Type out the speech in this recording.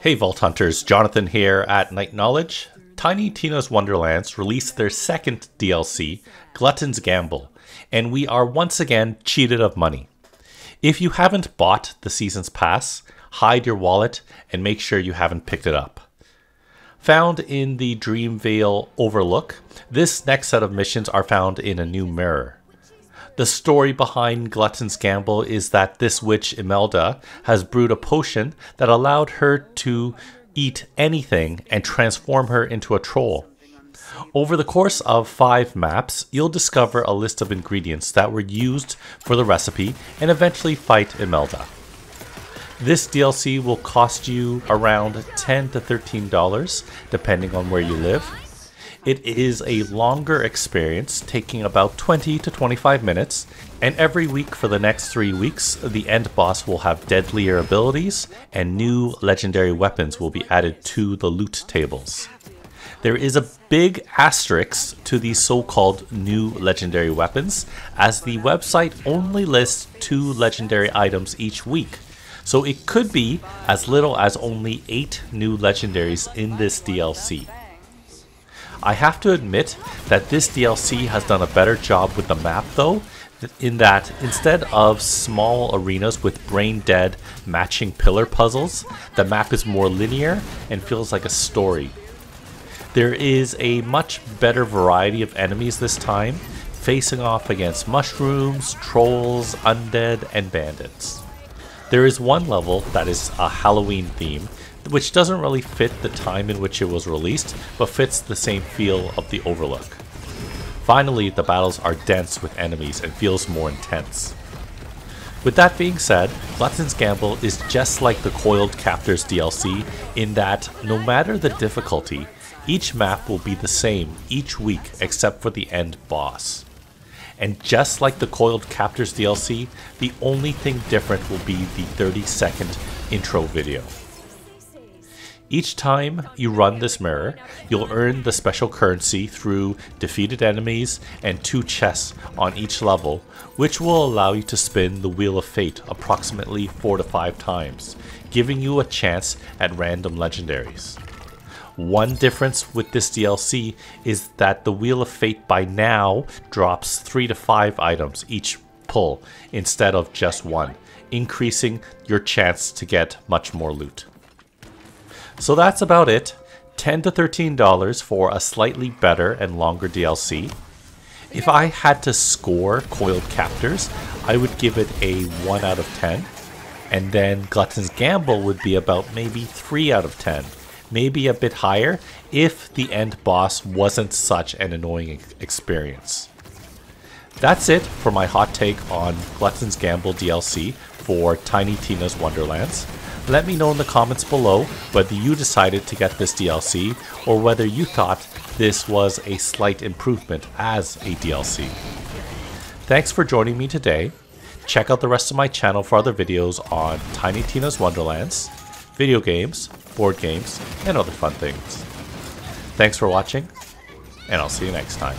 Hey Vault Hunters, Jonathan here at Night Knowledge. Tiny Tina's Wonderlands released their second DLC, Gluttons Gamble, and we are once again cheated of money. If you haven't bought the Season's Pass, hide your wallet and make sure you haven't picked it up. Found in the Dreamvale Overlook, this next set of missions are found in a new mirror. The story behind Glutton's Gamble is that this witch Imelda has brewed a potion that allowed her to eat anything and transform her into a troll. Over the course of 5 maps, you'll discover a list of ingredients that were used for the recipe and eventually fight Imelda. This DLC will cost you around $10 to $13 depending on where you live. It is a longer experience, taking about 20 to 25 minutes, and every week for the next 3 weeks, the end boss will have deadlier abilities, and new legendary weapons will be added to the loot tables. There is a big asterisk to these so-called new legendary weapons, as the website only lists 2 legendary items each week, so it could be as little as only 8 new legendaries in this DLC. I have to admit that this DLC has done a better job with the map though, in that instead of small arenas with brain-dead matching pillar puzzles, the map is more linear and feels like a story. There is a much better variety of enemies this time, facing off against mushrooms, trolls, undead, and bandits. There is one level that is a Halloween theme, which doesn't really fit the time in which it was released, but fits the same feel of the Overlook. Finally, the battles are dense with enemies and feels more intense. With that being said, Glutton's Gamble is just like the Coiled Captors DLC in that no matter the difficulty, each map will be the same each week except for the end boss. And just like the Coiled Captors DLC, the only thing different will be the 30-second intro video. Each time you run this mirror, you'll earn the special currency through defeated enemies and 2 chests on each level, which will allow you to spin the Wheel of Fate approximately 4 to 5 times, giving you a chance at random legendaries. One difference with this DLC is that the Wheel of Fate by now drops 3 to 5 items each pull instead of just 1, increasing your chance to get much more loot. So that's about it, $10 to $13 for a slightly better and longer DLC. If I had to score Coiled Captors, I would give it a 1 out of 10, and then Glutton's Gamble would be about maybe 3 out of 10, maybe a bit higher if the end boss wasn't such an annoying experience. That's it for my hot take on Glutton's Gamble DLC for Tiny Tina's Wonderlands. Let me know in the comments below whether you decided to get this DLC or whether you thought this was a slight improvement as a DLC. Thanks for joining me today. Check out the rest of my channel for other videos on Tiny Tina's Wonderlands, video games, board games, and other fun things. Thanks for watching, and I'll see you next time.